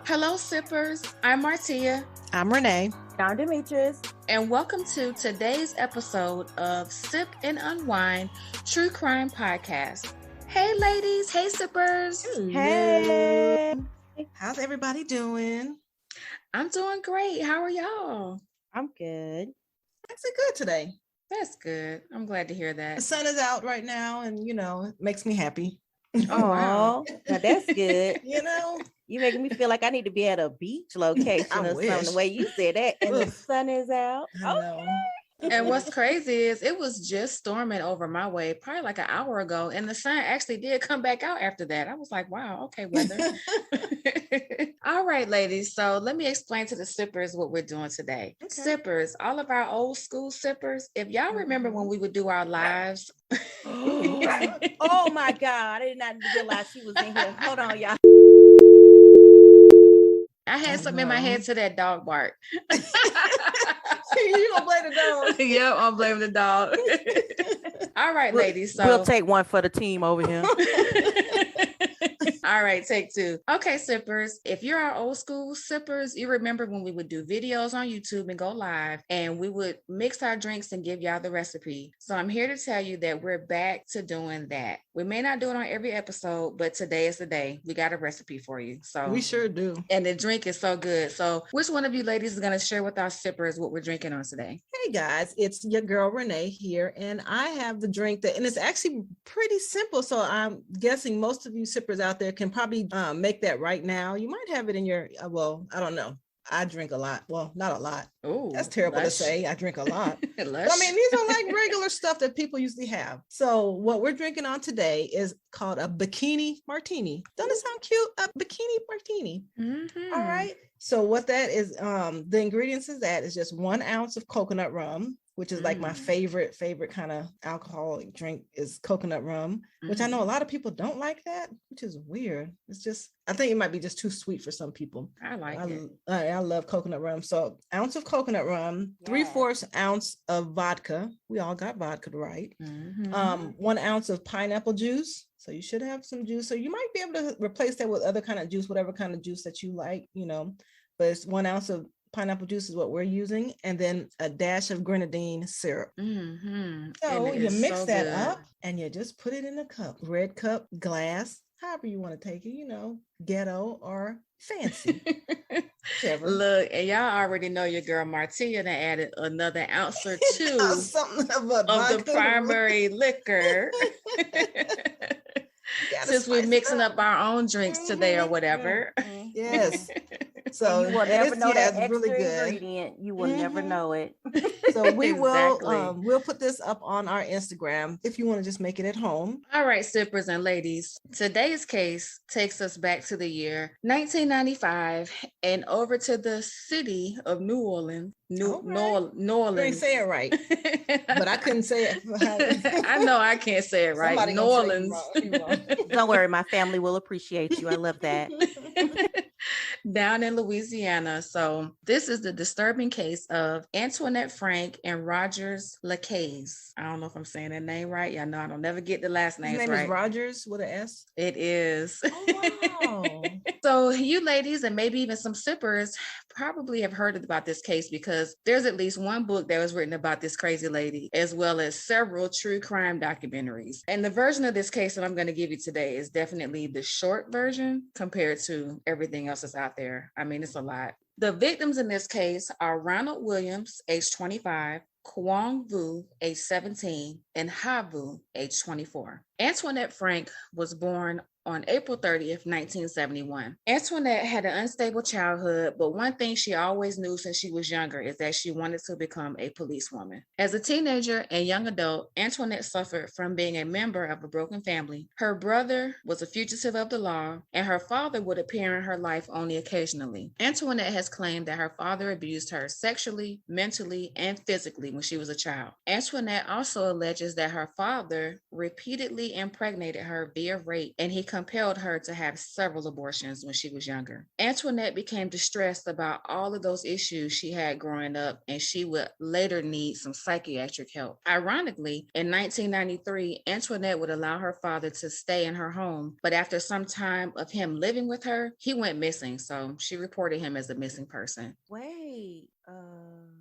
Hello, sippers. I'm Martia. I'm Renee. I'm Demetrius. And welcome to today's episode of Sip and Unwine True Crime Podcast. Hey, ladies. Hey, sippers. Hey. How's everybody doing? I'm doing great. How are y'all? I'm good. Actually good today. That's good. I'm glad to hear that. The sun is out right now and, it makes me happy. Oh, wow. Now that's good. You making me feel like I need to be at a beach location or something, the way you said that. And the sun is out. I know. And what's crazy is it was just storming over my way probably like an hour ago, and the sun actually did come back out after that. I was like, wow, okay, weather. All right, ladies. So let me explain to the sippers what we're doing today. Okay. Sippers, all of our old school sippers, if y'all remember when we would do our lives. Oh my God. I did not realize she was in here. Hold on, y'all. I had something in my head to that dog bark. You gonna blame the dog? Yep, I'm blaming the dog. All right, ladies. So we'll take one for the team over here. All right, take two. Okay, sippers. If you're our old school sippers, you remember when we would do videos on YouTube and go live, and we would mix our drinks and give y'all the recipe. So I'm here to tell you that we're back to doing that. We may not do it on every episode, but today is the day. We got a recipe for you. So we sure do. And the drink is so good. So which one of you ladies is going to share with our sippers what we're drinking on today? Hey guys, it's your girl Renee here, and I have the drink and it's actually pretty simple. So I'm guessing most of you sippers out there can probably make that right now. You might have it in your, I don't know. I drink a lot. Well, not a lot. Oh, that's terrible to say. I drink a lot. But, I mean, these are like regular stuff that people usually have. So what we're drinking on today is called a Bikini Martini. Doesn't it sound cute? A Bikini Martini. Mm-hmm. All right. So what that is, the ingredients is just 1 ounce of coconut rum, which is like my favorite kind of alcoholic drink is coconut rum, which I know a lot of people don't like that, which is weird. It's just, I think it might be just too sweet for some people. I like it. I love coconut rum. So ounce of coconut rum, 3/4 ounce of vodka. We all got vodka, right? 1 ounce of pineapple juice. So you should have some juice. So you might be able to replace that with other kind of juice, whatever kind of juice that you like, but it's 1 ounce of pineapple juice is what we're using, and then a dash of grenadine syrup. So you mix that up and you just put it in a cup, red cup, glass, however you want to take it, ghetto or fancy. Look, and y'all already know your girl Martia that added another ounce or two of the primary liquor. Since we're mixing up our own drinks today or whatever. Yes. So you will never know that extra really good ingredient. You will never know it. So we will we'll put this up on our Instagram if you want to just make it at home. All right, sippers and ladies. Today's case takes us back to the year 1995 and over to the city of New Orleans. New Orleans. You didn't say it right, but I couldn't say it. I know I can't say it right. New Orleans. Don't worry, my family will appreciate you. I love that. Down in Louisiana. So this is the disturbing case of Antoinette Frank and Rogers Lacaze. I don't know if I'm saying that name right. Y'all know I don't never get the last names right. His name is Rogers with an S? It is. Oh, wow. So you ladies and maybe even some sippers probably have heard about this case because there's at least one book that was written about this crazy lady, as well as several true crime documentaries. And the version of this case that I'm going to give you today is definitely the short version compared to everything else that's out there. I mean, it's a lot. The victims in this case are Ronald Williams, age 25, Kwong Vu, age 17, and Ha Vu, age 24. Antoinette Frank was born on April 30th, 1971. Antoinette had an unstable childhood, but one thing she always knew since she was younger is that she wanted to become a policewoman. As a teenager and young adult, Antoinette suffered from being a member of a broken family. Her brother was a fugitive of the law, and her father would appear in her life only occasionally. Antoinette has claimed that her father abused her sexually, mentally, and physically when she was a child. Antoinette also alleges that her father repeatedly impregnated her via rape, and he compelled her to have several abortions when she was younger. Antoinette became distressed about all of those issues she had growing up, and she would later need some psychiatric help. Ironically, in 1993, Antoinette would allow her father to stay in her home, but after some time of him living with her, he went missing, so she reported him as a missing person. Wait,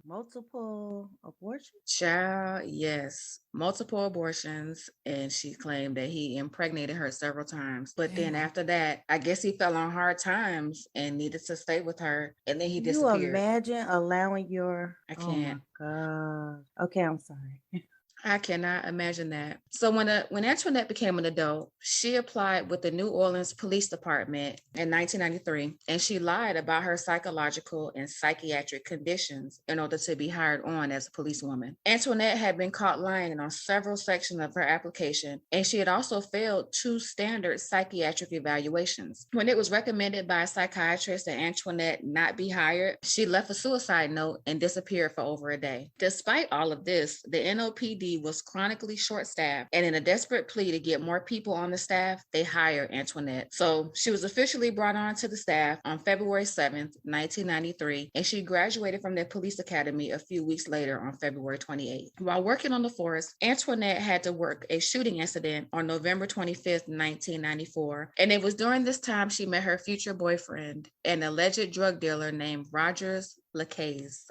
multiple abortions? Child, yes, multiple abortions, and she claimed that he impregnated her several times. But then after that, I guess he fell on hard times and needed to stay with her, and then he disappeared. You imagine allowing your... I can't. Oh my God. Okay, I'm sorry. I cannot imagine that. So when Antoinette became an adult, she applied with the New Orleans Police Department in 1993, and she lied about her psychological and psychiatric conditions in order to be hired on as a policewoman. Antoinette had been caught lying on several sections of her application, and she had also failed 2 standard psychiatric evaluations. When it was recommended by a psychiatrist that Antoinette not be hired, she left a suicide note and disappeared for over a day. Despite all of this, the NOPD was chronically short-staffed, and in a desperate plea to get more people on the staff, they hired Antoinette. So she was officially brought on to the staff on February 7th, 1993, and she graduated from the police academy a few weeks later on February 28th. While working on the force, Antoinette had to work a shooting incident on November 25th, 1994, and it was during this time she met her future boyfriend, an alleged drug dealer named Rogers Lacaze.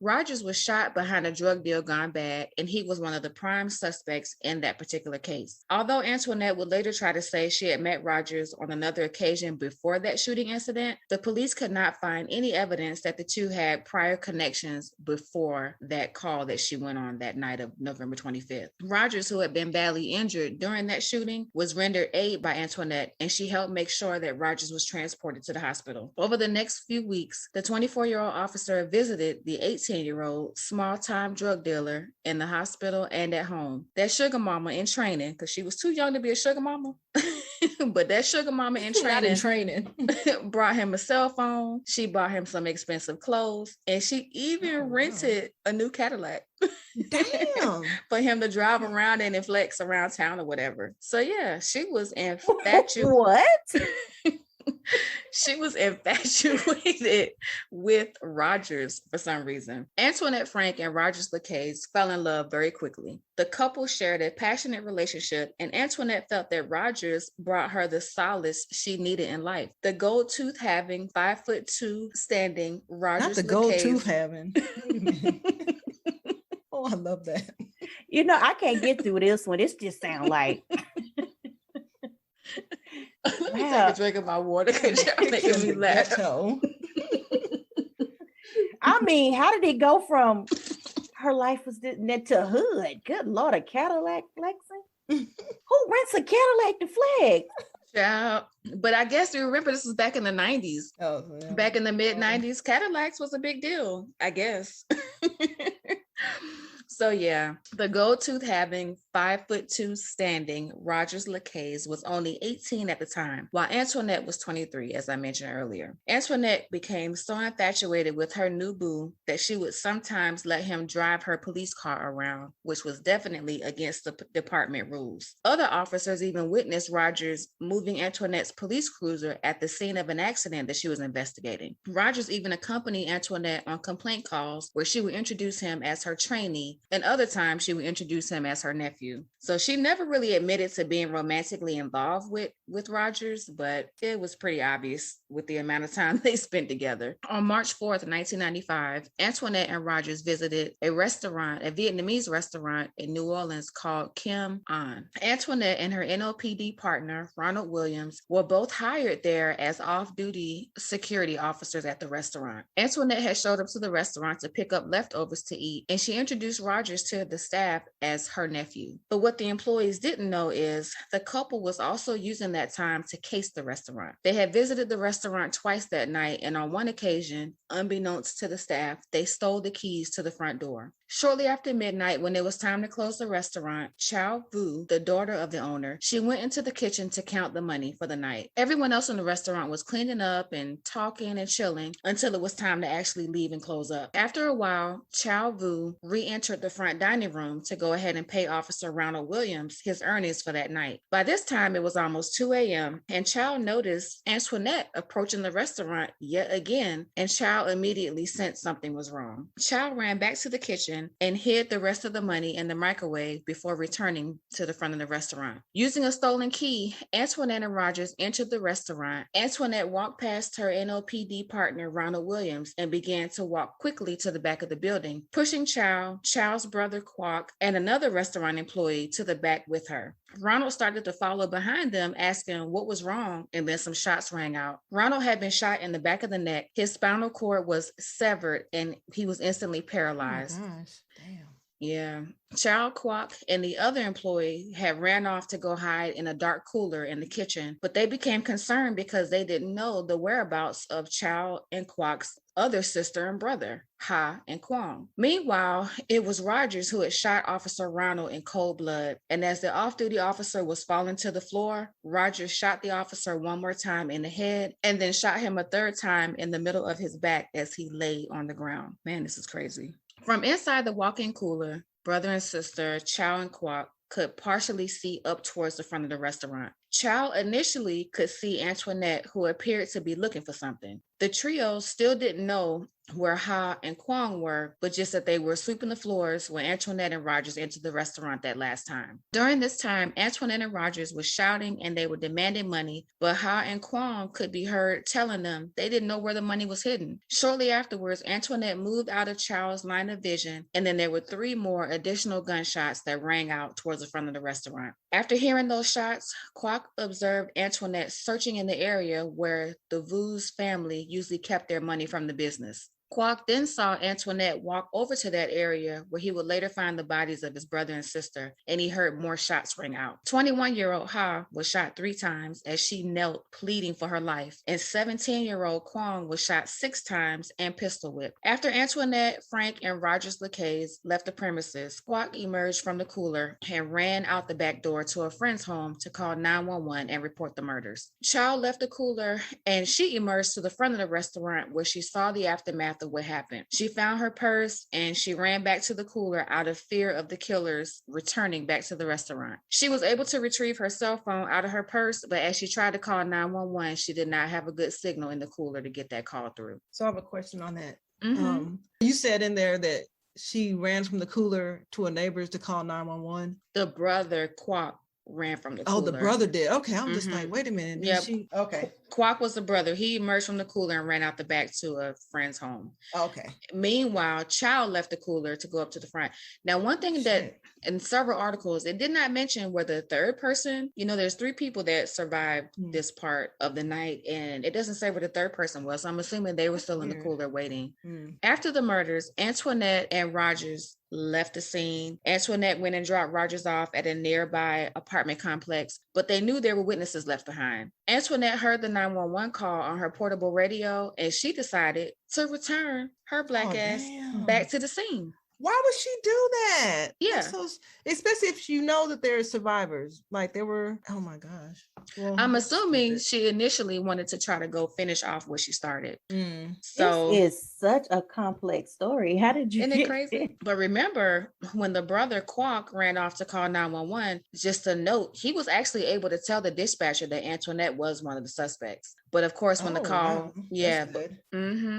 Rogers was shot behind a drug deal gone bad, and he was one of the prime suspects in that particular case. Although Antoinette would later try to say she had met Rogers on another occasion before that shooting incident, the police could not find any evidence that the two had prior connections before that call that she went on that night of November 25th. Rogers, who had been badly injured during that shooting, was rendered aid by Antoinette, and she helped make sure that Rogers was transported to the hospital. Over the next few weeks, the 24-year-old officer visited the 18-year-old small-time drug dealer in the hospital and at home. That sugar mama in training, because she was too young to be a sugar mama, but that sugar mama in training brought him a cell phone. She bought him some expensive clothes, and she even rented a new Cadillac. Damn. For him to drive around in and flex around town or whatever. So yeah, she was infatuated. What? She was infatuated with Rogers for some reason. Antoinette Frank and Rogers Lacaze fell in love very quickly. The couple shared a passionate relationship, and Antoinette felt that Rogers brought her the solace she needed in life. The gold tooth having, 5'2" standing Rogers Not the Lacaze. gold tooth having. Wait a minute. Oh, I love that. You know, I can't get through this one. This just sounds like... Let me take a drink of my water because y'all making me laugh. I mean, how did it go from her life was to hood? Good Lord, a Cadillac flexing? Who rents a Cadillac to flex? Yeah, but I guess you remember this was back in the 90s. Oh, yeah. Back in the mid-90s, Cadillacs was a big deal, I guess. So yeah, the gold tooth having, 5'2" standing Rogers Lacaze was only 18 at the time, while Antoinette was 23, as I mentioned earlier. Antoinette became so infatuated with her new boo that she would sometimes let him drive her police car around, which was definitely against the department rules. Other officers even witnessed Rogers moving Antoinette's police cruiser at the scene of an accident that she was investigating. Rogers even accompanied Antoinette on complaint calls where she would introduce him as her trainee, and other times she would introduce him as her nephew. So she never really admitted to being romantically involved with Rogers, but it was pretty obvious with the amount of time they spent together. On March 4th, 1995, Antoinette and Rogers visited a Vietnamese restaurant in New Orleans called Kim An. Antoinette and her NOPD partner, Ronald Williams, were both hired there as off-duty security officers at the restaurant. Antoinette had showed up to the restaurant to pick up leftovers to eat, and she introduced Rogers to the staff as her nephew. But what the employees didn't know is the couple was also using that time to case the restaurant. They had visited the restaurant twice that night, and on one occasion, unbeknownst to the staff, they stole the keys to the front door. Shortly after midnight, when it was time to close the restaurant, Chow Vu, the daughter of the owner, she went into the kitchen to count the money for the night. Everyone else in the restaurant was cleaning up and talking and chilling until it was time to actually leave and close up. After a while, Chow Vu re-entered the front dining room to go ahead and pay Officer Officer Ronald Williams his earnings for that night. By this time, it was almost 2 a.m., and Chow noticed Antoinette approaching the restaurant yet again, and Chow immediately sensed something was wrong. Chow ran back to the kitchen and hid the rest of the money in the microwave before returning to the front of the restaurant. Using a stolen key, Antoinette and Rogers entered the restaurant. Antoinette walked past her NOPD partner, Ronald Williams, and began to walk quickly to the back of the building, pushing Chow, Chow's brother Kwok, and another restaurant employee to the back with her. Ronald started to follow behind them, asking what was wrong, and then some shots rang out. Ronald had been shot in the back of the neck. His spinal cord was severed, and he was instantly paralyzed. Oh my gosh, damn. Yeah. Chow, Kwok, and the other employee had ran off to go hide in a dark cooler in the kitchen, but they became concerned because they didn't know the whereabouts of Chow and Kwok's other sister and brother, Ha and Kwong. Meanwhile, it was Rogers who had shot Officer Ronald in cold blood, and as the off-duty officer was falling to the floor, Rogers shot the officer one more time in the head and then shot him a third time in the middle of his back as he lay on the ground. Man, this is crazy. From inside the walk-in cooler, brother and sister Chow and Kwok could partially see up towards the front of the restaurant. Chow initially could see Antoinette, who appeared to be looking for something. The trio still didn't know where Ha and Kwong were, but just that they were sweeping the floors when Antoinette and Rogers entered the restaurant that last time. During this time, Antoinette and Rogers were shouting and they were demanding money, but Ha and Kwong could be heard telling them they didn't know where the money was hidden. Shortly afterwards, Antoinette moved out of Chow's line of vision, and then there were 3 more additional gunshots that rang out towards the front of the restaurant. After hearing those shots, Kwok observed Antoinette searching in the area where the Vu's family usually kept their money from the business. Kwok then saw Antoinette walk over to that area where he would later find the bodies of his brother and sister, and he heard more shots ring out. 21-year-old Ha was shot 3 times as she knelt pleading for her life, and 17-year-old Kwong was shot 6 times and pistol whipped. After Antoinette, Frank, and Rogers Lacaze left the premises, Kwok emerged from the cooler and ran out the back door to a friend's home to call 911 and report the murders. Chow left the cooler and she emerged to the front of the restaurant where she saw the aftermath of what happened. She found her purse and she ran back to the cooler out of fear of the killers returning back to the restaurant. She was able to retrieve her cell phone out of her purse, but as she tried to call 911, she did not have a good signal in the cooler to get that call through. So I have a question on that. You said in there that she ran from the cooler to a neighbor's to call 911. The brother, Kwok, ran from the cooler. Oh, the brother did. Okay, I'm just like, wait a minute. Yeah. Okay. Kwok was the brother. He emerged from the cooler and ran out the back to a friend's home. Okay. Meanwhile, Chow left the cooler to go up to the front. Now, one thing that in several articles, it did not mention where the third person, there's 3 people that survived this part of the night, and it doesn't say where the third person was. So I'm assuming they were still in the cooler waiting. After the murders, Antoinette and Rogers left the scene. Antoinette went and dropped Rogers off at a nearby apartment complex, but they knew there were witnesses left behind. Antoinette heard the 911 call on her portable radio, and she decided to return her black ass back to the scene. Why would she do that? Yeah. So, especially if you know that there are survivors. Like they were, oh my gosh. Well, I'm assuming she initially wanted to try to go finish off what she started. So this is such a complex story. How did you Isn't it crazy? But remember, when the brother Kwok ran off to call 911, just a note, he was actually able to tell the dispatcher that Antoinette was one of the suspects. But of course, when the call,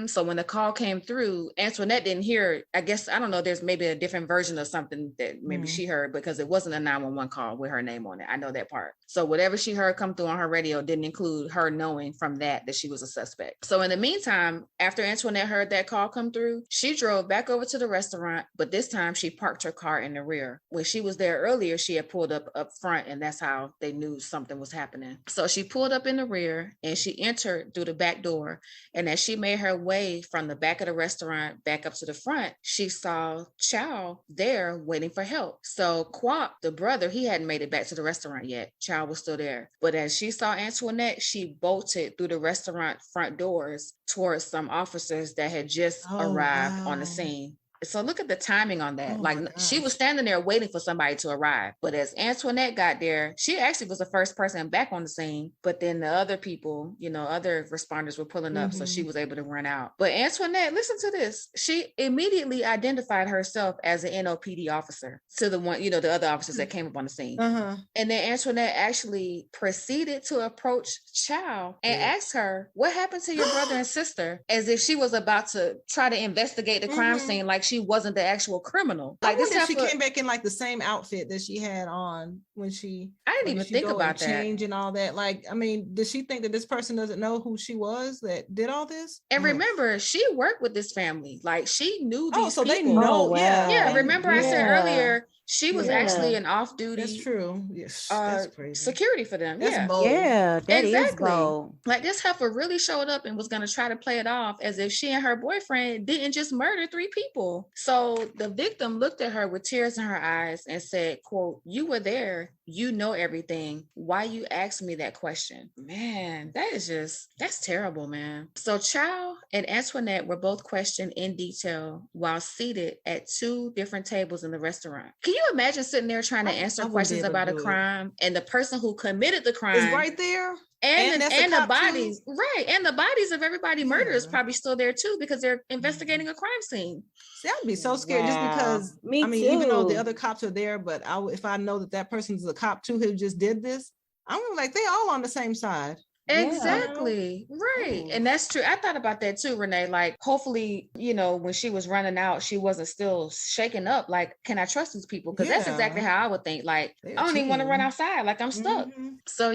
so when the call came through, Antoinette didn't hear, I guess, I don't know, there's maybe a different version of something that maybe she heard, because it wasn't a 911 call with her name on it. I know that part. So whatever she heard come through on her radio didn't include her knowing from that she was a suspect. So in the meantime, after Antoinette heard that call come through, she drove back over to the restaurant, but this time she parked her car in the rear. When she was there earlier, she had pulled up front, and that's how they knew something was happening. So she pulled up in the rear and she entered through the back door. And as she made her way from the back of the restaurant back up to the front, she saw Chow there waiting for help. So Kwok, the brother, he hadn't made it back to the restaurant yet. Chow was still there. But as she saw Antoinette, she bolted through the restaurant front doors towards some officers that had just arrived on the scene. So look at the timing on that. Oh Like my she was gosh. standing there waiting for somebody to arrive. But as Antoinette got there, she actually was the first person back on the scene. But then the other people, other responders were pulling up. So she was able to run out. But Antoinette, listen to this. She immediately identified herself as an NOPD officer to the one, the other officers that came up on the scene. And then Antoinette actually proceeded to approach Chow and ask her, what happened to your brother and sister? As if she was about to try to investigate the crime scene, like she wasn't the actual criminal. Like I wonder if she came back in like the same outfit that she had on when she. I didn't even think about that. Change and all that. Like, I mean, did she think that this person doesn't know who she was that did all this? And remember, she worked with this family. Like she knew these so people. They know. Wow. Yeah. Remember, I said earlier. She was actually an off-duty. That's true. Yes, that's crazy. Security for them. That's bold. Yeah, that is bold. Like this heifer really showed up and was going to try to play it off as if she and her boyfriend didn't just murder 3 people. So the victim looked at her with tears in her eyes and said, quote, "You were there. You know everything. Why you asked me that question?" Man, that's terrible, man. So Chow and Antoinette were both questioned in detail while seated at 2 different tables in the restaurant. Can you imagine sitting there trying to answer questions about a crime and the person who committed the crime is right there? And the bodies, right? And the bodies of everybody murdered is probably still there too because they're investigating a crime scene. See, I'd be so scared just because. Me too. Even though the other cops are there, but if I know that person's a cop too who just did this, I'm like, they all on the same side. Exactly. Right. And that's true. I thought about that too, Renee. Like, hopefully, when she was running out, she wasn't still shaken up. Like, can I trust these people? Because that's exactly how I would think. Like, I don't even want to run outside. Like, I'm stuck. So,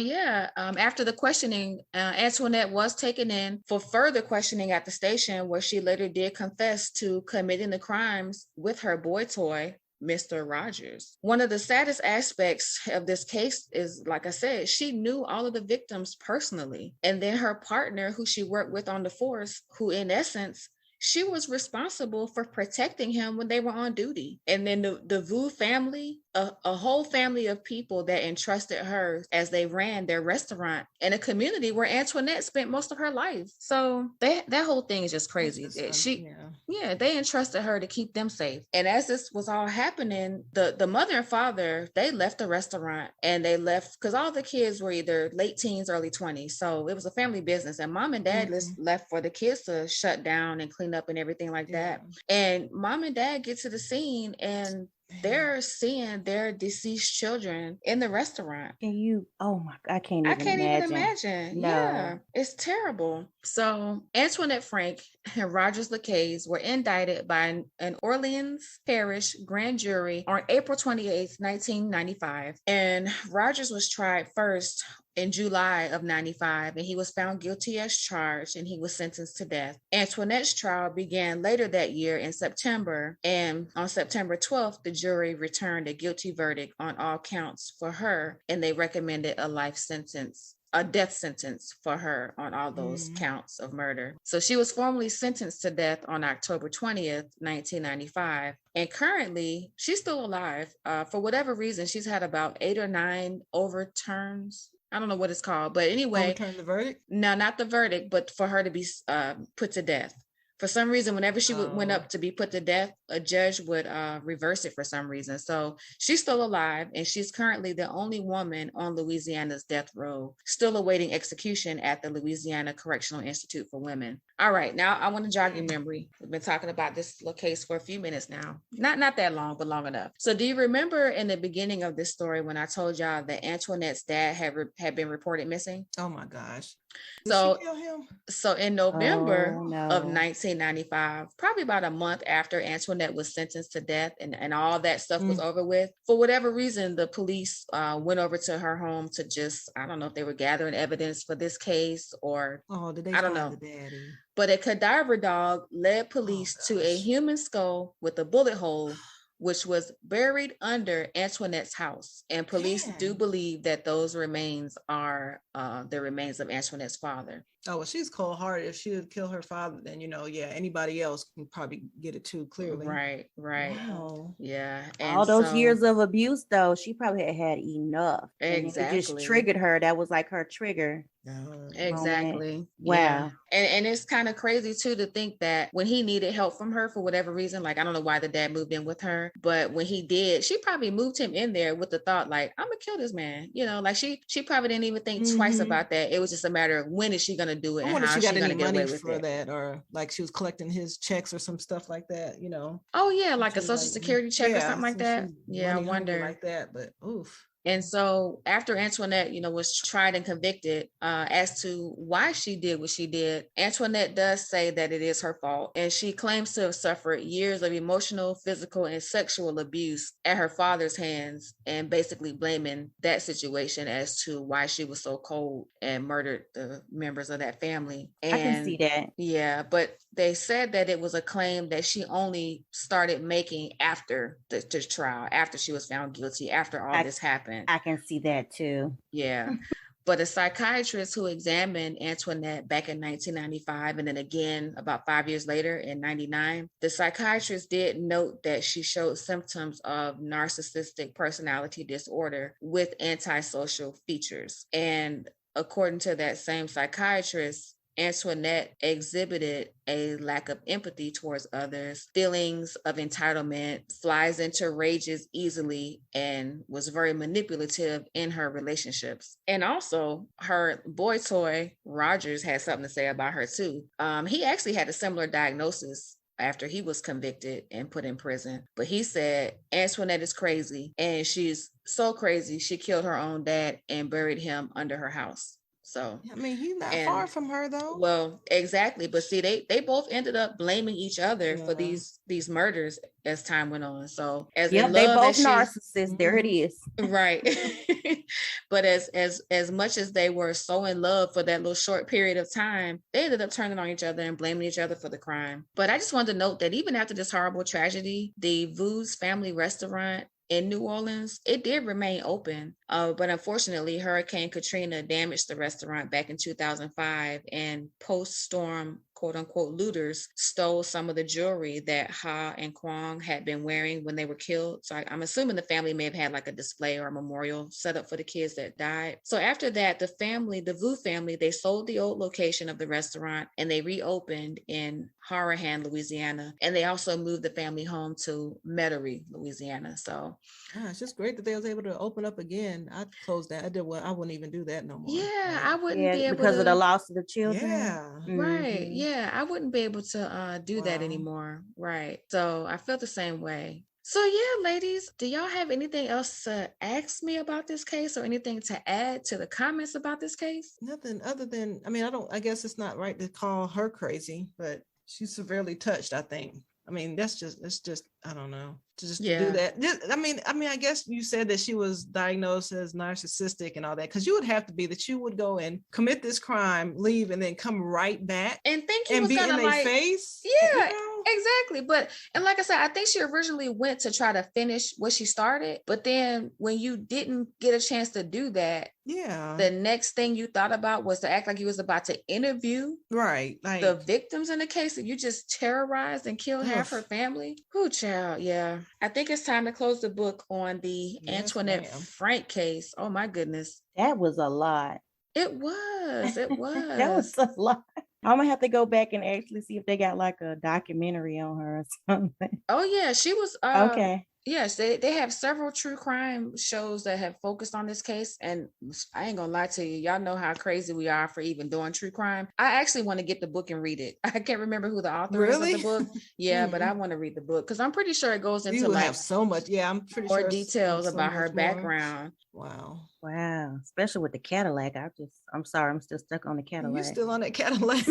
after the questioning, Antoinette was taken in for further questioning at the station, where she later did confess to committing the crimes with her boy toy, Mr. Rogers. One of the saddest aspects of this case is, like I said, she knew all of the victims personally. And then her partner, who she worked with on the force, who in essence, she was responsible for protecting him when they were on duty. And then the Vu family, a whole family of people that entrusted her as they ran their restaurant in a community where Antoinette spent most of her life. So that whole thing is just crazy. They entrusted her to keep them safe. And as this was all happening, the mother and father, they left the restaurant, and they left because all the kids were either late teens, early 20s. So it was a family business, and mom and dad left for the kids to shut down and clean up and everything like that. And mom and dad get to the scene, and they're seeing their deceased children in the restaurant. I can't even imagine. No. Yeah, it's terrible. So Antoinette Frank and Rogers Lacaze were indicted by an Orleans Parish grand jury on April 28th, 1995. And Rogers was tried first in July of 95, and he was found guilty as charged, and he was sentenced to death. Antoinette's trial began later that year in September, and on September 12th, the jury returned a guilty verdict on all counts for her, and they recommended a death sentence for her on all those counts of murder. So she was formally sentenced to death on October 20th, 1995. And currently, she's still alive. For whatever reason, she's had about 8 or 9 overturns. I don't know what it's called, but anyway. Overturn the verdict? No, not the verdict, but for her to be put to death. For some reason, whenever she went up to be put to death, a judge would reverse it for some reason. So she's still alive, and she's currently the only woman on Louisiana's death row, still awaiting execution at the Louisiana Correctional Institute for Women. All right, now I want to jog your memory. We've been talking about this little case for a few minutes now. Not that long, but long enough. So do you remember in the beginning of this story when I told y'all that Antoinette's dad had been reported missing? Oh my gosh. So, did she kill him? So in November of 1995, probably about a month after Antoinette was sentenced to death and all that stuff was over with, for whatever reason, the police went over to her home to I don't know if they were gathering evidence for this case or did they I don't know. The daddy? But a cadaver dog led police to a human skull with a bullet hole, which was buried under Antoinette's house. And police do believe that those remains are the remains of Antoinette's father. Oh, well, she's cold hearted. If she would kill her father, then anybody else can probably get it too clearly. Right. Wow. Yeah. And all those years of abuse, though, she probably had enough. Exactly. And it just triggered her. That was like her trigger. Exactly. Moment. Wow. Yeah. And it's kind of crazy too to think that when he needed help from her for whatever reason, like I don't know why the dad moved in with her, but when he did, she probably moved him in there with the thought like, I'm gonna kill this man. Like she probably didn't even think twice about that. It was just a matter of when is she gonna do it, and how is she gonna get away with for it. that, or like she was collecting his checks or some stuff like that. Oh yeah, like a social security check or something like that. Yeah, I wonder like that, but oof. And so after Antoinette, was tried and convicted as to why she did what she did, Antoinette does say that it is her fault. And she claims to have suffered years of emotional, physical, and sexual abuse at her father's hands, and basically blaming that situation as to why she was so cold and murdered the members of that family. And I can see that. Yeah, but they said that it was a claim that she only started making after the trial, after she was found guilty, after all this happened. I can see that too. Yeah. But a psychiatrist who examined Antoinette back in 1995 and then again about 5 years later in 99, the psychiatrist did note that she showed symptoms of narcissistic personality disorder with antisocial features. And according to that same psychiatrist, Antoinette exhibited a lack of empathy towards others, feelings of entitlement, flies into rages easily, and was very manipulative in her relationships. And also, her boy toy, Rogers, had something to say about her too. He actually had a similar diagnosis after he was convicted and put in prison. But he said, Antoinette is crazy, and she's so crazy, she killed her own dad and buried him under her house. So I mean, he's not far from her though. Well, exactly. But see, they both ended up blaming each other for these murders as time went on. So as they both narcissists. There it is. Right. But as much as they were so in love for that little short period of time, they ended up turning on each other and blaming each other for the crime. But I just wanted to note that even after this horrible tragedy, the Vu's family restaurant in New Orleans, it did remain open. But unfortunately, Hurricane Katrina damaged the restaurant back in 2005, and post-storm quote unquote looters stole some of the jewelry that Ha and Kwong had been wearing when they were killed. So I'm assuming the family may have had like a display or a memorial set up for the kids that died. So after that, the Vu family, they sold the old location of the restaurant and they reopened in Harahan, Louisiana. And they also moved the family home to Metairie, Louisiana. So it's just great that they was able to open up again. I closed that. I wouldn't even do that no more. Yeah, I wouldn't be able because of the loss of the children. Yeah. Right. Yeah, I wouldn't be able to do that anymore. Right. So I feel the same way. So yeah, ladies, do y'all have anything else to ask me about this case or anything to add to the comments about this case? Nothing other than, I guess it's not right to call her crazy, but she's severely touched, I think. It's just, I don't know, to do that. I guess you said that she was diagnosed as narcissistic and all that, because you would have to be that you would go and commit this crime, leave, and then come right back and think and be in their face. Yeah, exactly. And like I said, I think she originally went to try to finish what she started, but then when you didn't get a chance to do that, the next thing you thought about was to act like you was about to interview the victims in the case, and you just terrorized and killed half her family. Who child? Yeah. I think it's time to close the book on the Antoinette Frank case. Oh my goodness. That was a lot. It was. That was a lot. I'm gonna have to go back and actually see if they got like a documentary on her or something. Oh yeah, she was okay. Yes, they have several true crime shows that have focused on this case. And I ain't gonna lie to you, y'all know how crazy we are for even doing true crime. I actually want to get the book and read it. I can't remember who the author is of the book. Yeah, but I want to read the book because I'm pretty sure it goes into like have so much. Yeah, I'm pretty more sure details about her background. Wow. Especially with the Cadillac. I'm sorry, I'm still stuck on the Cadillac. You're still on that Cadillac.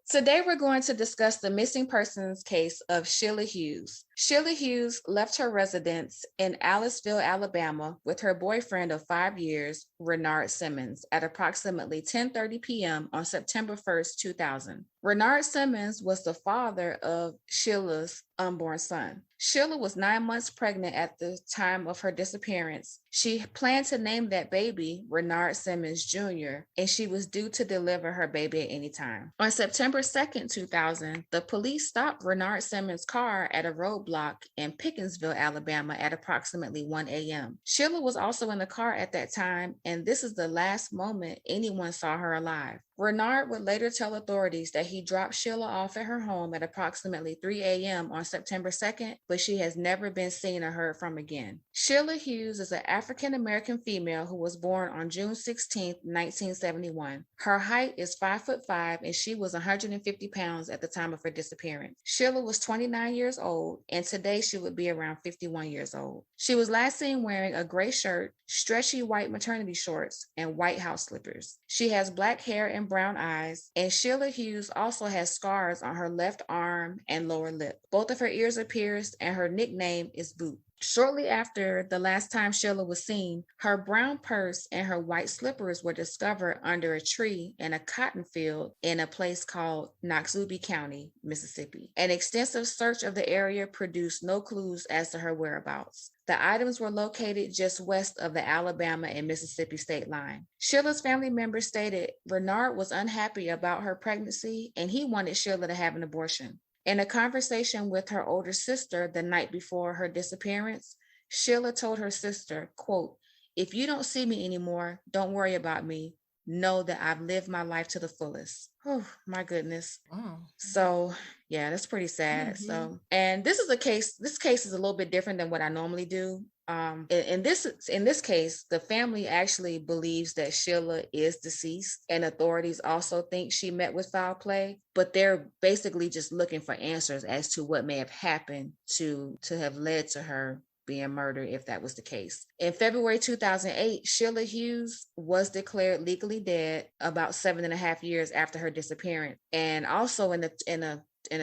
Today, we're going to discuss the missing persons case of Sheila Hughes. Sheila Hughes left her residence in Aliceville, Alabama, with her boyfriend of 5 years, Renard Simmons, at approximately 10:30 p.m. on September 1st, 2000. Renard Simmons was the father of Sheila's unborn son. Sheila was 9 months pregnant at the time of her disappearance. She planned to name that baby Renard Simmons Jr., and she was due to deliver her baby at any time. On September 2nd, 2000, the police stopped Renard Simmons' car at a roadblock in Pickersville, Alabama at approximately 1 a.m. Sheila was also in the car at that time, and this is the last moment anyone saw her alive. Renard would later tell authorities that he dropped Sheila off at her home at approximately 3 a.m. on September 2nd, but she has never been seen or heard from again. Sheila Hughes is an African-American female who was born on June 16, 1971. Her height is 5'5", and she was 150 pounds at the time of her disappearance. Sheila was 29 years old, and today she would be around 51 years old. She was last seen wearing a gray shirt, stretchy white maternity shorts, and white house slippers. She has black hair and brown eyes, and Sheila Hughes also has scars on her left arm and lower lip. Both of her ears are pierced, and her nickname is Boot. Shortly after the last time Sheila was seen, her brown purse and her white slippers were discovered under a tree in a cotton field in a place called Noxubee County, Mississippi. An extensive search of the area produced no clues as to her whereabouts. The items were located just west of the Alabama and Mississippi state line. Sheila's family members stated Renard was unhappy about her pregnancy and he wanted Sheila to have an abortion. In a conversation with her older sister the night before her disappearance, Sheila told her sister, quote, "If you don't see me anymore, don't worry about me. Know that I've lived my life to the fullest." Oh, my goodness. Wow. So, yeah, that's pretty sad. Mm-hmm. So, and this case is a little bit different than what I normally do. In this case, the family actually believes that Sheila is deceased, and authorities also think she met with foul play, but they're basically just looking for answers as to what may have happened to have led to her being murdered, if that was the case. In February 2008, Sheila Hughes was declared legally dead about 7.5 years after her disappearance. And also in a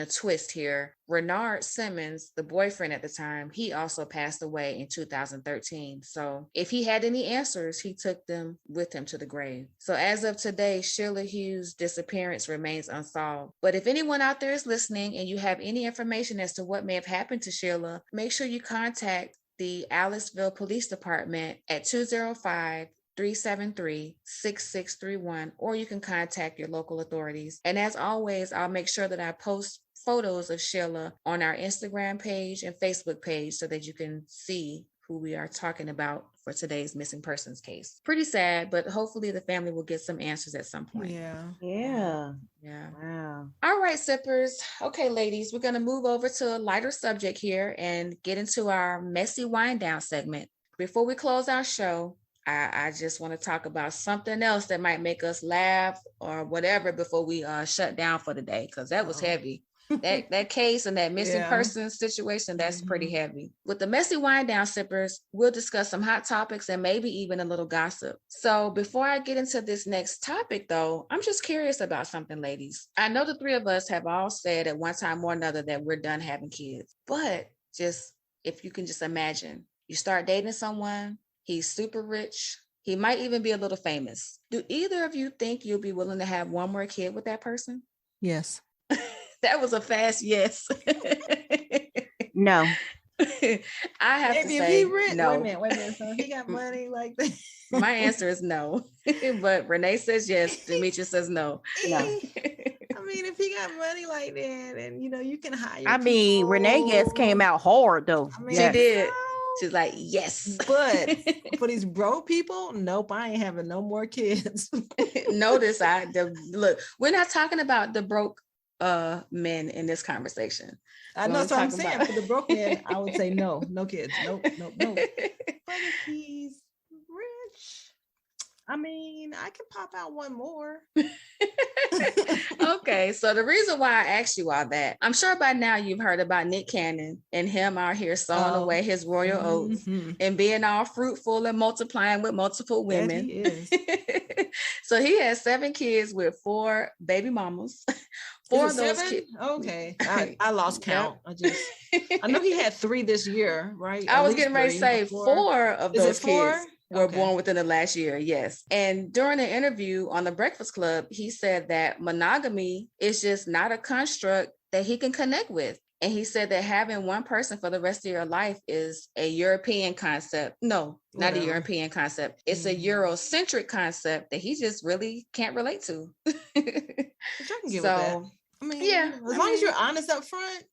twist here, Renard Simmons, the boyfriend at the time, he also passed away in 2013. So if he had any answers, he took them with him to the grave. So as of today, Sheila Hughes' disappearance remains unsolved. But if anyone out there is listening and you have any information as to what may have happened to Sheila, make sure you contact the Aliceville Police Department at 205-373-6631, or you can contact your local authorities. And as always, I'll make sure that I post photos of Sheila on our Instagram page and Facebook page so that you can see who we are talking about for today's missing persons case. Pretty sad, but hopefully the family will get some answers at some point. Yeah. Wow. All right, sippers. Okay, ladies, we're going to move over to a lighter subject here and get into our messy wind down segment. Before we close our show, I just want to talk about something else that might make us laugh or whatever before we shut down for the day, because that was heavy. That case and that missing person situation, that's pretty heavy. With the messy wind down, sippers, we'll discuss some hot topics and maybe even a little gossip. So before I get into this next topic, though, I'm just curious about something, ladies. I know the three of us have all said at one time or another that we're done having kids, but just if you can just imagine, you start dating someone, he's super rich, he might even be a little famous. Do either of you think you'll be willing to have one more kid with that person? Yes. That was a fast yes. No. I have Maybe to if say he rich, no. Wait a minute. So he got money like that. My answer is no. But Renee says yes. Demetria says no. No. I mean, if he got money like that, and you can hire. I mean, Renee yes came out hard though. I mean, She did. no. She's like, yes. But for these broke people, nope, I ain't having no more kids. Notice look, we're not talking about the broke men in this conversation. I know, so I'm saying for the broke men, I would say no kids. Nope. But if he's rich, I mean, I can pop out one more. Okay, so the reason why I asked you all that, I'm sure by now you've heard about Nick Cannon and him out here sowing away his royal oats and being all fruitful and multiplying with multiple women. Yes, he is. So he has 7 kids with 4 baby mamas, 4 Is of it those 7? kids. Okay. I lost count. I know he had 3 this year, right? I At was least getting ready to 3 say or 4. 4 of Is it those 4? kids were Okay. born within the last year. Yes. And during an interview on the Breakfast Club, he said that monogamy is just not a construct that he can connect with. And he said that having one person for the rest of your life is a European concept. No, not a Whatever. European concept. It's a Eurocentric concept that he just really can't relate to. Which I can get with that. I mean, yeah, as long as you're honest up front,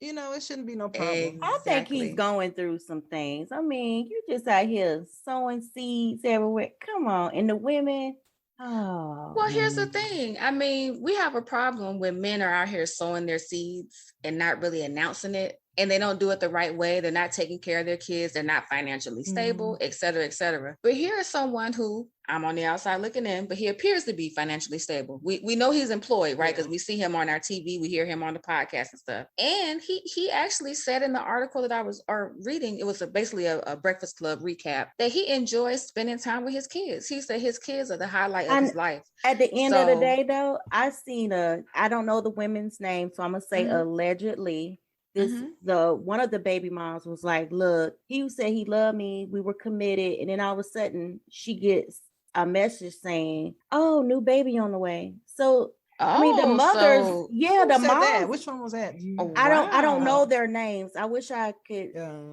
it shouldn't be no problem. I think he's going through some things. I mean, you just out here sowing seeds everywhere. Come on. And the women, well, here's the thing. I mean, we have a problem when men are out here sowing their seeds and not really announcing it. And they don't do it the right way. They're not taking care of their kids. They're not financially stable, et cetera, et cetera. But here is someone who I'm on the outside looking in, but he appears to be financially stable. We know he's employed, right? Because we see him on our TV. We hear him on the podcast and stuff. And he actually said in the article that I was reading, it was basically a Breakfast Club recap, that he enjoys spending time with his kids. He said his kids are the highlight of his life. At the end of the day, though, I seen I don't know the women's name, so I'm going to say allegedly. One of the baby moms was like, look, he said he loved me, we were committed, and then all of a sudden she gets a message saying, oh, new baby on the way. So I mean, the mothers, the moms. Which one was that? I don't know their names. I wish I could.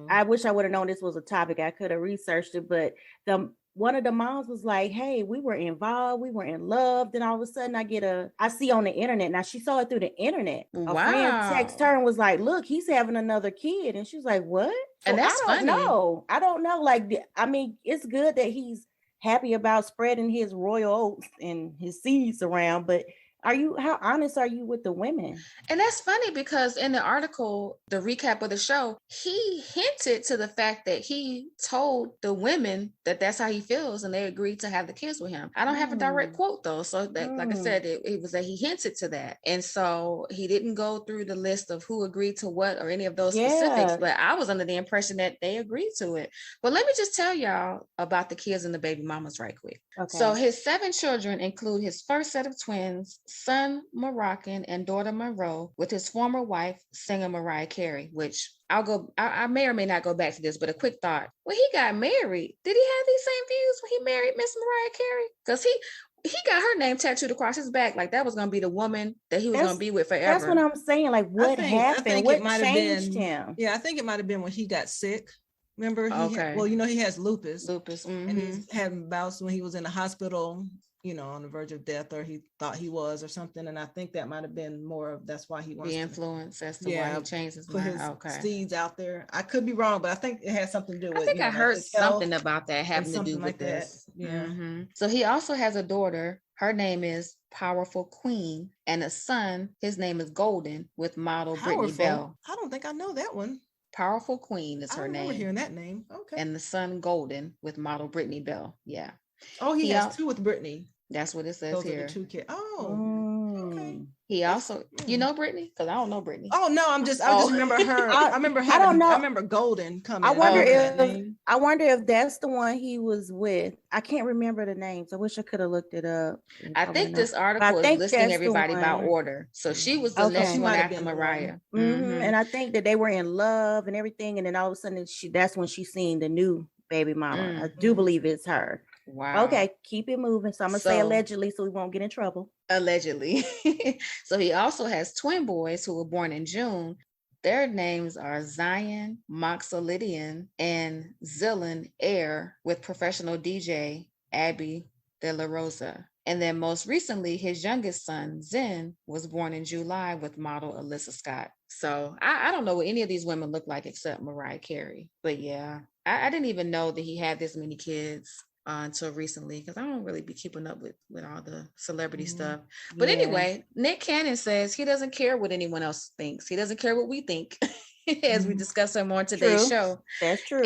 I wish I would have known this was a topic. I could have researched it, but one of the moms was like, hey, we were involved, we were in love. Then all of a sudden I see on the internet. Now she saw it through the internet. A friend texted her and was like, look, he's having another kid. And she was like, what? So and that's funny. I don't know. Like, I mean, it's good that he's happy about spreading his royal oats and his seeds around, but how honest are you with the women? And that's funny because in the article, the recap of the show, he hinted to the fact that he told the women that that's how he feels and they agreed to have the kids with him. I don't have a direct quote though. So that, like I said, it was that he hinted to that. And so he didn't go through the list of who agreed to what or any of those specifics, but I was under the impression that they agreed to it. But let me just tell y'all about the kids and the baby mamas right quick. Okay. So his 7 children include his first set of twins, son Moroccan and daughter Monroe, with his former wife, singer Mariah Carey, which I may or may not go back to this, but a quick thought. When he got married, did he have these same views when he married Miss Mariah Carey? Because he got her name tattooed across his back, like that was going to be the woman that he was going to be with forever. That's what I'm saying. Like, what happened? What changed him? Yeah, I think it might have been when he got sick. Remember? He has lupus. And he's having bouts when he was in the hospital, on the verge of death, or he thought he was, or something. And I think that might have been more of that's why he wants the influence as to why he changed his mind. His seeds out there. I could be wrong, but I think it has something to do with. I think I heard something about that having to do with this. Yeah. So he also has a daughter. Her name is Powerful Queen, and a son. His name is Golden, with model Brittany Bell. I don't think I know that one. Powerful Queen is her name. I remember hearing that name. Okay. And the son Golden, with model Brittany Bell. Yeah. Oh, he has 2 with Brittany. That's what it says Those here. Are the 2 kids. Oh, okay. He also, you know Brittany? Because I don't know Brittany. Oh no, I just remember her. I remember Golden coming. I wonder if that's the one he was with. I can't remember the names. I wish I could have looked it up. I think this article is listing everybody by order. So she was the next one after Mariah. And I think that they were in love and everything. And then all of a sudden, that's when she seen the new baby mama. I do believe it's her. Wow. Okay, keep it moving. So I'm going to say allegedly so we won't get in trouble. Allegedly. So he also has twin boys who were born in June. Their names are Zion Moxolidian and Zillan Air, with professional DJ Abby De La Rosa. And then most recently, his youngest son, Zen, was born in July with model Alyssa Scott. So I don't know what any of these women look like except Mariah Carey. But yeah, I didn't even know that he had this many kids until recently, because I don't really be keeping up with all the celebrity stuff. But anyway, Nick Cannon says he doesn't care what anyone else thinks. He doesn't care what we think, as we discuss him on today's show. That's true.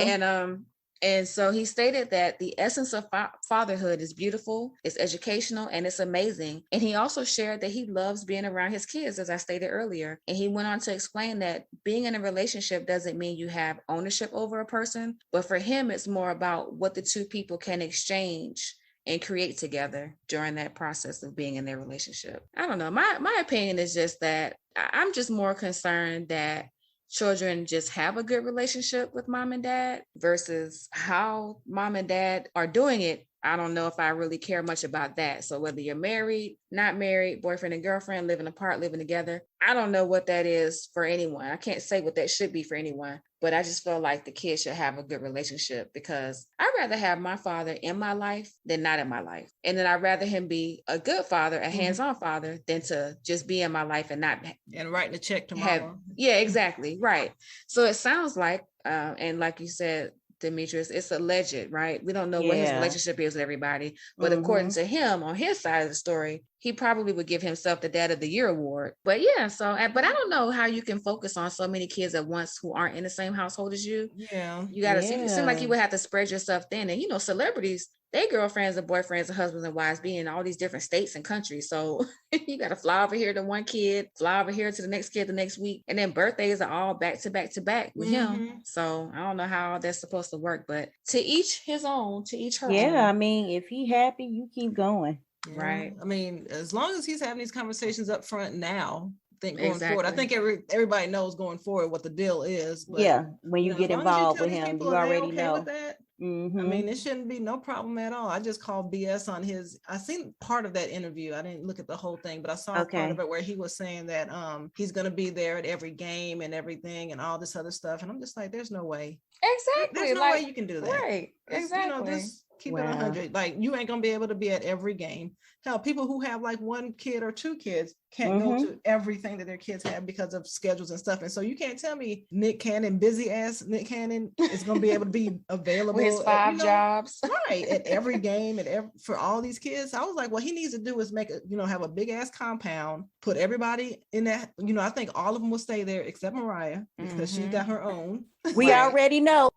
And so he stated that the essence of fatherhood is beautiful, it's educational, and it's amazing. And he also shared that he loves being around his kids, as I stated earlier. And he went on to explain that being in a relationship doesn't mean you have ownership over a person, but for him, it's more about what the two people can exchange and create together during that process of being in their relationship. I don't know. My opinion is just that I'm just more concerned that children just have a good relationship with mom and dad versus how mom and dad are doing it. I don't know if I really care much about that. So whether you're married, not married, boyfriend and girlfriend, living apart, living together, I don't know what that is for anyone. I can't say what that should be for anyone, but I just feel like the kids should have a good relationship because I'd rather have my father in my life than not in my life. And then I'd rather him be a good father, a hands-on father, than to just be in my life and not and writing a check to mama. Yeah, exactly. Right. So it sounds like, and like you said, Demetrius, it's alleged, right? We don't know what his relationship is with everybody, but according to him, on his side of the story, he probably would give himself the Dad of the Year award. But yeah, so, but I don't know how you can focus on so many kids at once who aren't in the same household as you. Yeah. You got to see, it seems like you would have to spread yourself thin. And, you know, celebrities, they girlfriends and boyfriends and husbands and wives be in all these different states and countries. So you got to fly over here to one kid, fly over here to the next kid the next week. And then birthdays are all back to back to back with him. So I don't know how that's supposed to work, but to each his own, to each her own. Yeah, I mean, if he happy, you keep going. Yeah. Right. I mean, as long as he's having these conversations up front now, I think going forward, I think everybody knows going forward what the deal is. But, yeah, when you get involved with him, you already know. With that, I mean, it shouldn't be no problem at all. I just called BS on his. I seen part of that interview. I didn't look at the whole thing, but I saw part of it where he was saying that he's going to be there at every game and everything and all this other stuff. And I'm just like, there's no way. Exactly. There's no way you can do that. Right. Exactly. You know, just keep it 100. Like, you ain't gonna be able to be at every game. Hell, people who have like one kid or two kids can't go to everything that their kids have because of schedules and stuff. And so you can't tell me busy ass Nick Cannon is gonna be able to be available with his 5 jobs, right, at every game and for all these kids. I was like, what he needs to do is make have a big ass compound, put everybody in that. I think all of them will stay there except Mariah because she got her own. We already know.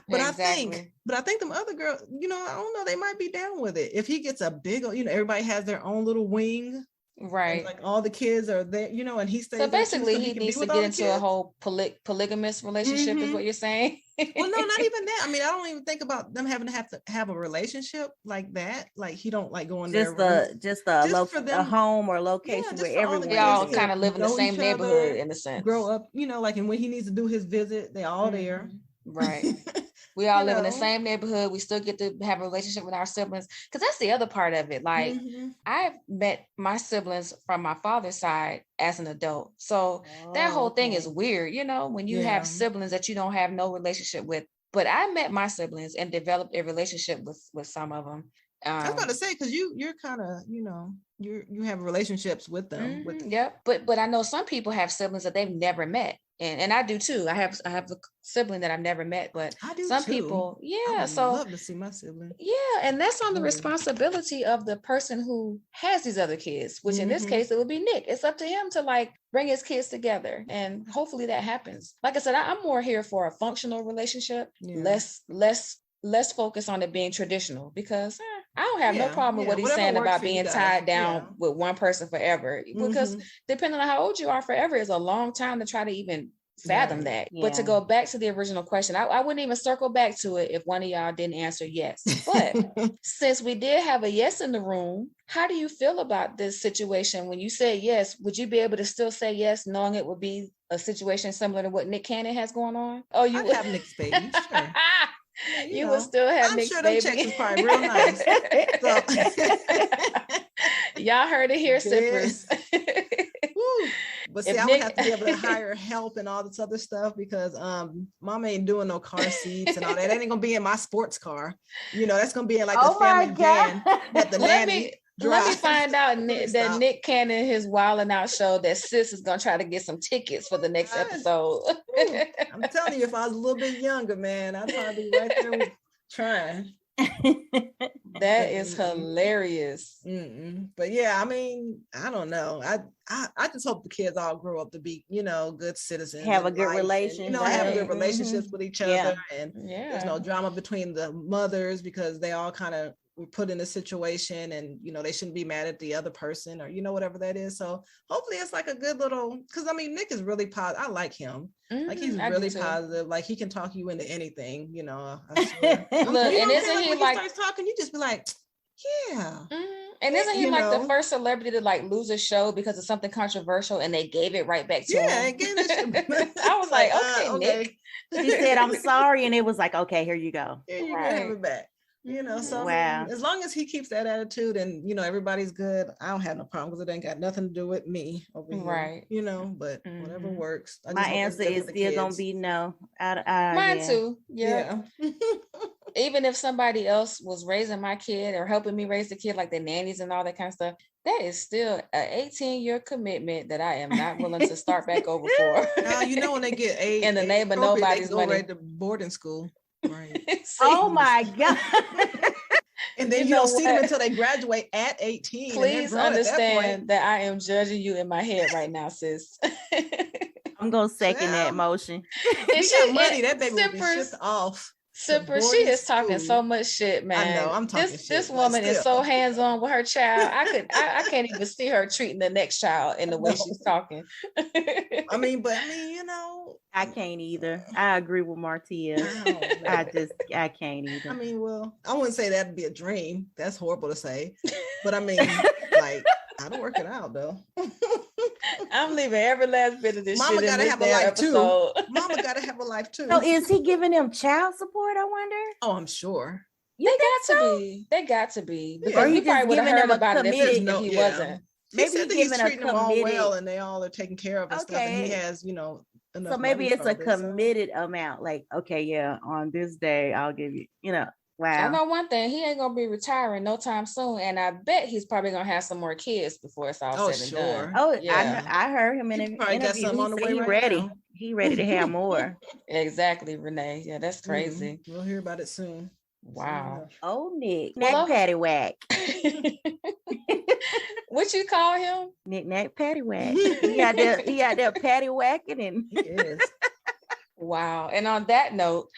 But exactly. I think them other girls, I don't know, they might be down with it. If he gets a big, everybody has their own little wing. Right. Like all the kids are there, and he stays. So basically he needs to get into a whole polygamous relationship is what you're saying? Well, no, not even that. I mean, I don't even think about them having to have a relationship like that. Like he don't like going there. Just a home or location where everyone they all kind of live in the same neighborhood in a sense. Grow up, like, and when he needs to do his visit, they all there. Right. We all live in the same neighborhood. We still get to have a relationship with our siblings. Because that's the other part of it. Like, I've met my siblings from my father's side as an adult. So that whole thing is weird, when you have siblings that you don't have no relationship with. But I met my siblings and developed a relationship with some of them. I was about to say, because you're kind of, you have relationships with them. Yep. But I know some people have siblings that they've never met. And I do too. I have a sibling that I've never met, but I do some too. people, I would love to see my sibling. Yeah, and that's on the responsibility of the person who has these other kids, which in this case it would be Nick. It's up to him to like bring his kids together, and hopefully that happens. Like I said, I'm more here for a functional relationship, less focus on it being traditional, because I don't have no problem with what he's saying about being tied down with one person forever, because depending on how old you are, forever is a long time to try to even fathom that. But to go back to the original question, I wouldn't even circle back to it if one of y'all didn't answer yes. But since we did have a yes in the room, how do you feel about this situation? When you say yes, would you be able to still say yes, knowing it would be a situation similar to what Nick Cannon has going on? Oh, you would have Nick's baby, sure. You will still have Nick's baby. I'm sure them checks is probably real nice. Y'all heard it here, sippers. But see, I would have to be able to hire help and all this other stuff, because mama ain't doing no car seats and all that. That ain't gonna be in my sports car. That's gonna be in like the family van at the nanny. Let me find out that Nick Cannon, his Wildin' Out show, that sis is gonna try to get some tickets for the next episode. I'm telling you, if I was a little bit younger, man, I'd probably be right there trying. That is hilarious. But yeah, I mean, I don't know. I just hope the kids all grow up to be, good citizens, have a good relationship, have good relationships with each other, and there's no drama between the mothers, because they all kind of were put in a situation, and they shouldn't be mad at the other person, or whatever that is. So hopefully it's like a good little, because I mean, Nick is really positive. I like him. Like, he's really positive. Like, he can talk you into anything, I swear. Look, and isn't he when like, he starts talking, you just be like, Yeah. And isn't he You like the know. first celebrity to like lose a show because of something controversial and they gave it right back to him? Again, I was like, okay, Nick. He said, I'm sorry. And it was like, okay, here you go. Here you have it back. You know, so wow. I mean, as long as he keeps that attitude and, you know, everybody's good, I don't have no problem because it ain't got nothing to do with me over here. Right. You know, but whatever works. My answer is still going to be no. Mine too. Yeah. Even if somebody else was raising my kid or helping me raise the kid, like the nannies and all that kind of stuff, that is still an 18-year commitment that I am not willing to start back over for. Now, you know, when they get age, in the name of nobody's they go money. right to boarding school. Right. Oh my God. And then you don't see them until they graduate at 18. Please understand that I am judging you in my head right now, sis. I'm going to second that motion. And she got money, that baby will be shipped off. Sipper, she is talking so much shit, man. I know, I'm talking shit. This woman is so hands-on with her child. I can't even see her treating the next child in the way she's talking. I mean, you know. I can't either. I agree with Martia. I can't either. I mean, well, I wouldn't say that'd be a dream. That's horrible to say. But I mean, like, I don't work it out though. I'm leaving every last bit of this Mama shit gotta in this have a life episode. too. Mama gotta have a life too. So is he giving them child support, I wonder? Oh, I'm sure. They got to be. Because or we he probably would have heard about it if he wasn't. Maybe he's treating them all well and they all are taken care of and stuff. And he has, you know, enough. So maybe it's a committed amount. Like, okay, yeah, on this day I'll give you, you know. Wow. I know one thing, he ain't gonna be retiring no time soon, and I bet he's probably gonna have some more kids before it's all said and done. Oh, yeah. I heard him in an interview. On the way he right ready. now. He ready to have more. Exactly, Renee. Yeah, that's crazy. We'll hear about it soon. Wow. Oh, Nick. Well, Paddywhack. What you call him? Knick-knack paddywhack. He out there paddywhacking and yes. Wow. And on that note,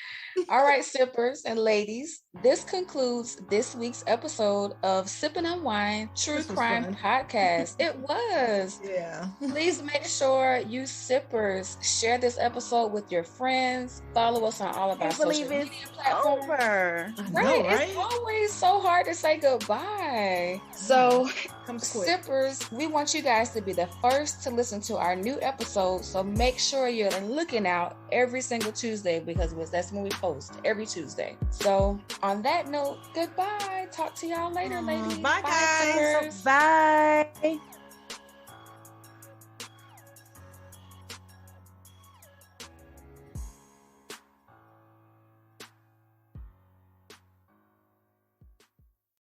all right, sippers and ladies, this concludes this week's episode of Sippin' and Wine True Crime Podcast. It was. Yeah. Please make sure you sippers share this episode with your friends. Follow us on all of our social media platforms. Over. Right. It's always so hard to say goodbye. So, sippers, we want you guys to be the first to listen to our new episode. So make sure you're looking out every single Tuesday because that's when we post every Tuesday. So on that note, goodbye. Talk to y'all later, ladies. Bye, guys. Bye.